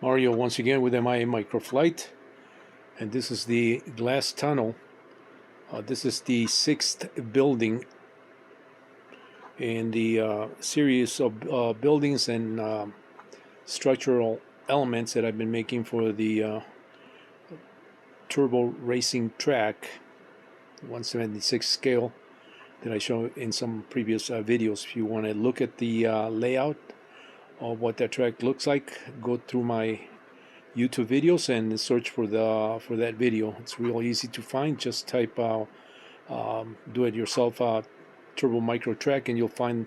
Mario once again with MIA Microflight, and this is the glass tunnel. This is the sixth building in the series of buildings and structural elements that I've been making for the turbo racing track 176 scale that I showed in some previous videos. If you want to look at the layout of what that track looks like, go through my YouTube videos and search for that video. It's real easy to find. Just type do it yourself turbo micro track and you'll find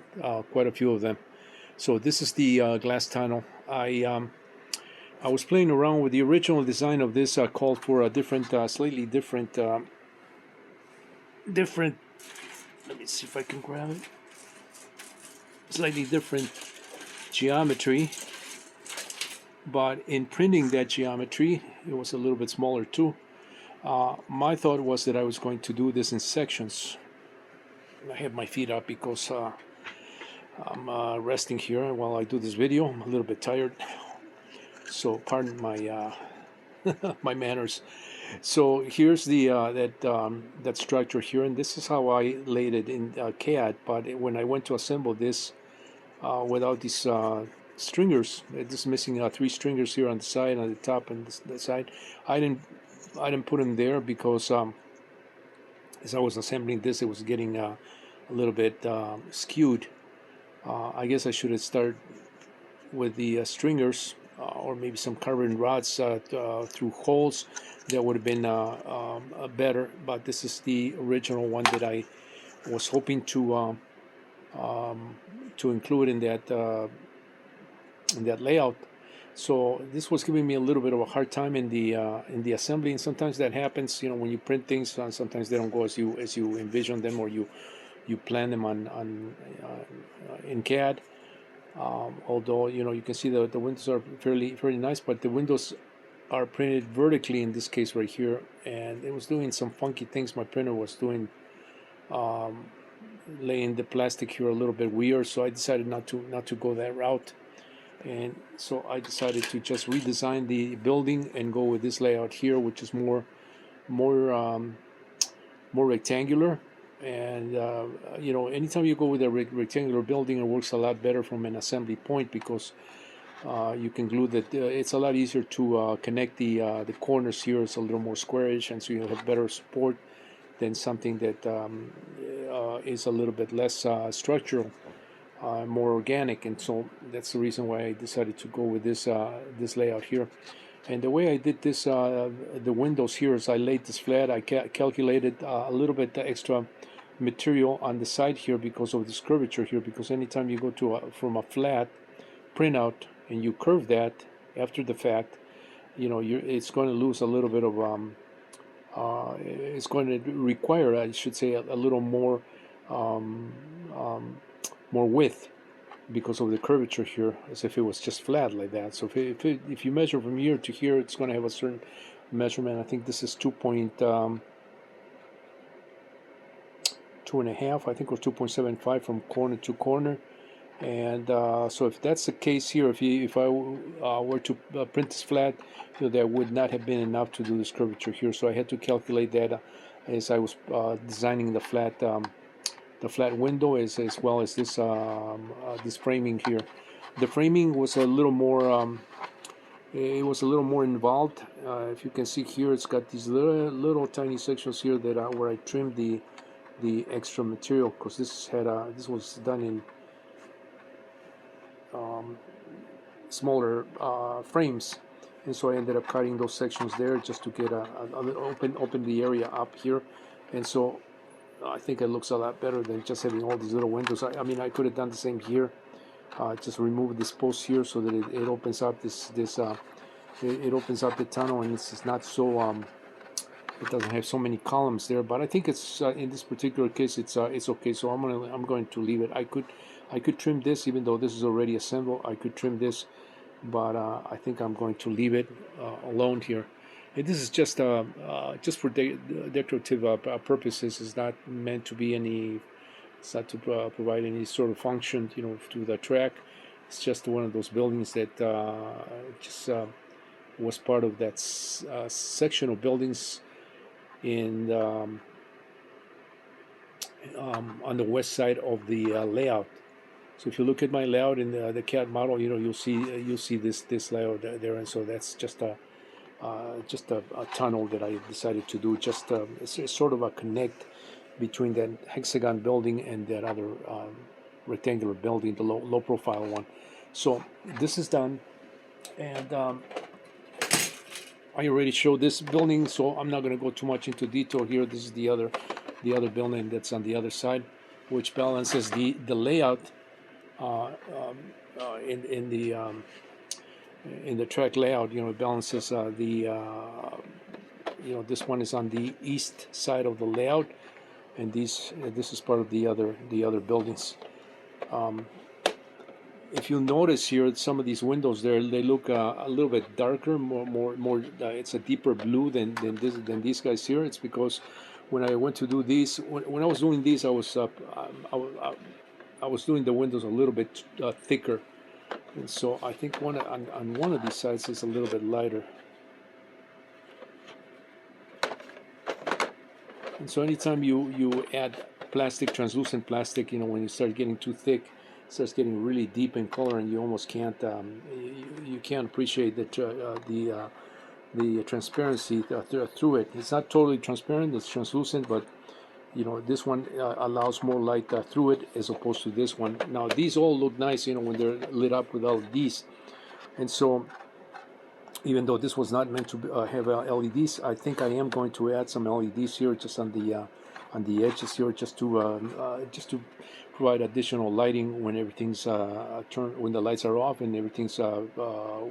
quite a few of them. So this is the glass tunnel. I was playing around with the original design of this. Called for a different, slightly different. Let me see if I can grab it. Slightly different geometry. But in printing that geometry, it was a little bit smaller too. My thought was that I was going to do this in sections. I have my feet up because I'm resting here while I do this video. I'm a little bit tired, so pardon my my manners. So here's the that structure here, and this is how I laid it in CAD. But when I went to assemble this without these stringers, this is missing 3 stringers here on the side, on the top, and the side. I didn't put them there because as I was assembling this, it was getting a little bit skewed. I guess I should have started with the stringers or maybe some carbon rods through holes. That would have been better. But this is the original one that I was hoping to include in that layout. So this was giving me a little bit of a hard time in the assembly, and sometimes that happens. You know, when you print things, sometimes they don't go as you envision them, or you plan them on in CAD. Although you can see the windows are fairly nice, but the windows are printed vertically in this case right here, and it was doing some funky things. My printer was doing laying the plastic here a little bit weird, so I decided not to go that route. And so I decided to just redesign the building and go with this layout here, which is more rectangular. And anytime you go with a rectangular building, it works a lot better from an assembly point because you can glue that. It's a lot easier to connect the corners here. It's a little more squarish, and so you have better support than something that is a little bit less structural. More organic, and so that's the reason why I decided to go with this layout here. And the way I did this, the windows here, is I laid this flat. I calculated a little bit extra material on the side here because of this curvature here. Because anytime you go to from a flat printout and you curve that after the fact, it's going to lose a little bit of it's going to require, I should say, a little more more width because of the curvature here, as if it was just flat like that. So if you measure from here to here, it's going to have a certain measurement. I think this is 2.2.5, I think, or 2.75 from corner to corner. And so if that's the case here, if I were to print this flat, that would not have been enough to do this curvature here. So I had to calculate that as I was designing the flat window, as well as this this framing here. The framing was a little more involved. If you can see here, it's got these little tiny sections here that where I trimmed the extra material, because this was done in smaller frames, and so I ended up cutting those sections there just to get open the area up here. And so I think it looks a lot better than just having all these little windows. I mean, I could have done the same here. Just remove this post here so that it opens up it opens up the tunnel, and it's not so it doesn't have so many columns there. But I think it's in this particular case it's okay. So I'm going to leave it. I could trim this, even though this is already assembled. I could trim this, but I think I'm going to leave it alone here. And this is just for decorative purposes. It's not meant to be any. It's not to provide any sort of function, to the track. It's just one of those buildings that just was part of that section of buildings in on the west side of the layout. So if you look at my layout in the CAD model, you'll see this layout there, and so that's just a tunnel that I decided to do. Just it's sort of a connect between that hexagon building and that other rectangular building, the low profile one. So this is done, and I already showed this building, so I'm not going to go too much into detail here. This is the other building that's on the other side, which balances the layout in the track layout. It balances this one is on the east side of the layout, and this is part of the other buildings. If you notice here, some of these windows there, they look a little bit darker, more. It's a deeper blue than these guys here. It's because when I went to do these, when I was doing these, I was doing the windows a little bit thicker, and so I think on one of these sides is a little bit lighter. And so anytime you add plastic, translucent plastic, when you start getting too thick, it starts getting really deep in color, and you almost can't you can't appreciate the transparency through it. It's not totally transparent; it's translucent, but this one allows more light through it as opposed to this one. Now these all look nice, when they're lit up with LEDs, and so even though this was not meant to have LEDs, I think I am going to add some LEDs here, just on the edges here, just to provide additional lighting when everything's when the lights are off and everything's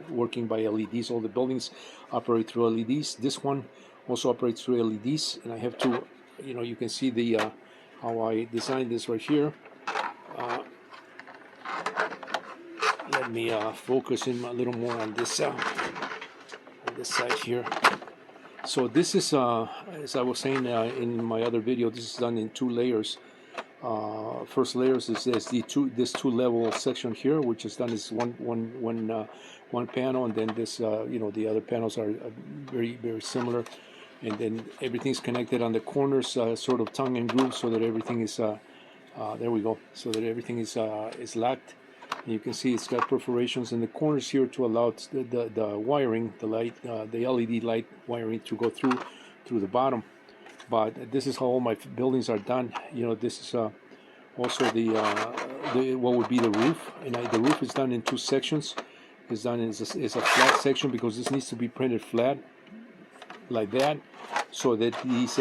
working by LEDs. All the buildings operate through LEDs. This one also operates through LEDs, and I have to, you can see the how I designed this right here. Let me focus in a little more on this side here. So this is, as I was saying in my other video, this is done in 2 layers. First layers is this two level section here, which is done as one panel, and then this the other panels are very similar, and then everything's connected on the corners, sort of tongue and groove, so that everything is there we go, so that everything is locked. And you can see it's got perforations in the corners here to allow the wiring, the light, the LED light wiring to go through the bottom. But this is how all my buildings are done. This is also the what would be the roof, and the roof is done in 2 sections. It's done as a flat section because this needs to be printed flat, like that, so that these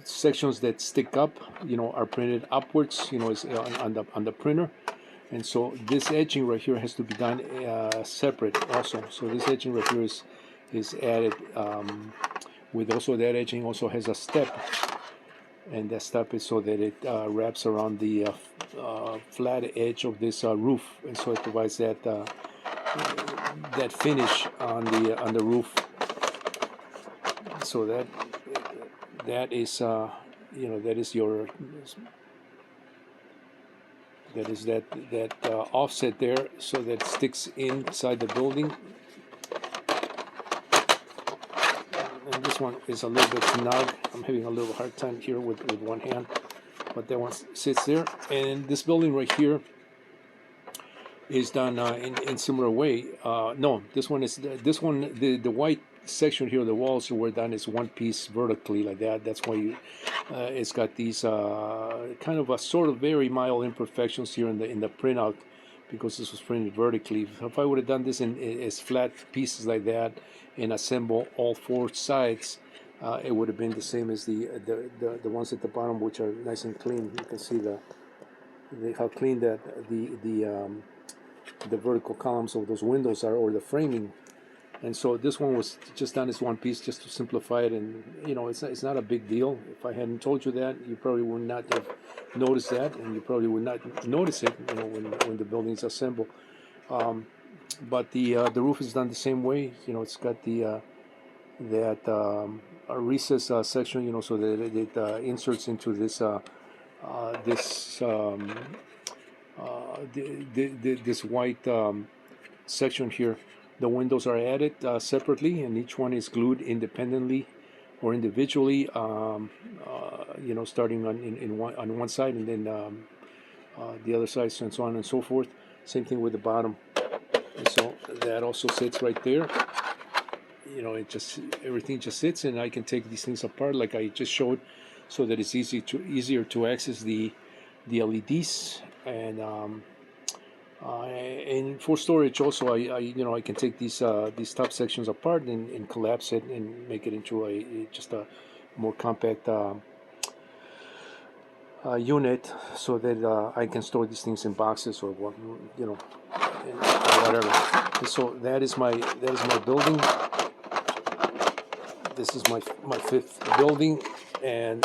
sections that stick up, are printed upwards, is on the printer. And so this edging right here has to be done separate also. So this edging right here is added with also that edging also has a step, and that step is so that it wraps around the flat edge of this roof, and so it provides that that finish on the roof. So that is that offset there, so that sticks inside the building. And this one is a little bit snug. I'm having a little hard time here with one hand, but that one sits there. And this building right here is done in similar way. No, this one the white section here, the walls were done as one piece vertically like that. That's why it's got these kind of a sort of very mild imperfections here in the printout, because this was printed vertically. If I would have done this as flat pieces like that and assemble all 4 sides, it would have been the same as the ones at the bottom, which are nice and clean. You can see how clean that the vertical columns of those windows are, or the framing. And so this one was just done as one piece, just to simplify it. And it's not a big deal. If I hadn't told you that, you probably would not have noticed that, and you probably would not notice it when the building's assembled. But the roof is done the same way. It's got the that recess section, so that it inserts into this this this white section here. The windows are added separately, and each one is glued independently or individually. You know, starting on one side, and then the other side, and so on and so forth. Same thing with the bottom. And so that also sits right there. You know, it just, everything just sits, and I can take these things apart like I just showed, so that it's easier to access the LEDs. And for storage also, I you know, I can take these top sections apart and collapse it and make it into just a more compact unit, so that I can store these things in boxes or what, you know, whatever. And so that is my building. This is my fifth building, and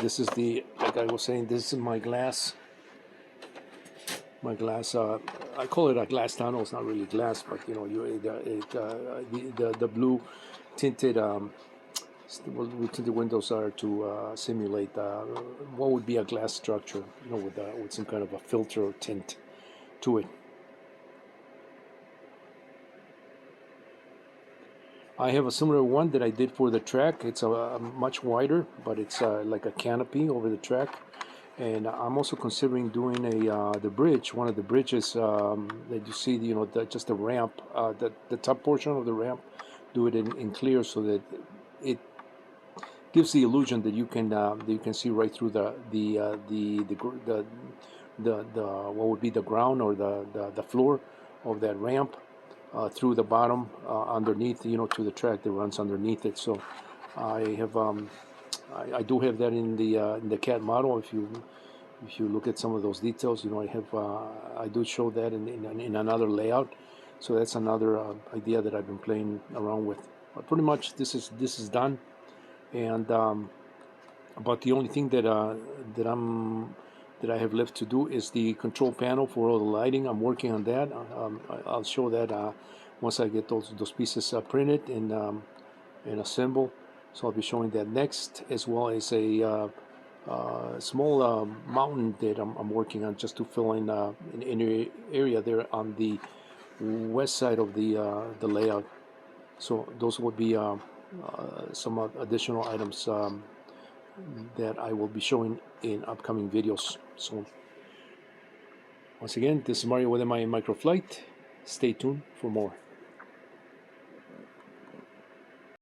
this is the, like I was saying, this is my glass. I call it a glass tunnel. It's not really glass, but you know, the blue tinted tinted windows are to simulate what would be a glass structure, you know, with some kind of a filter or tint to it. I have a similar one that I did for the track. It's a much wider, but it's like a canopy over the track. And I'm also considering doing the bridge, one of the bridges that you see, you know, just the ramp, the top portion of the ramp, do it in clear, so that it gives the illusion that you can see right through the what would be the ground or the floor of that ramp, through the bottom, underneath, you know, to the track that runs underneath it. So I have I do have that in the CAD model. If you look at some of those details, you know, I do show that in another layout. So that's another idea that I've been playing around with. But pretty much this is done, and but the only thing that I have left to do is the control panel for all the lighting. I'm working on that. I'll show that once I get those pieces printed and assembled. So I'll be showing that next, as well as a small mountain that I'm working on, just to fill in an area there on the west side of the layout. So those would be some additional items that I will be showing in upcoming videos soon. Once again, this is Mario with my Microflight. Stay tuned for more.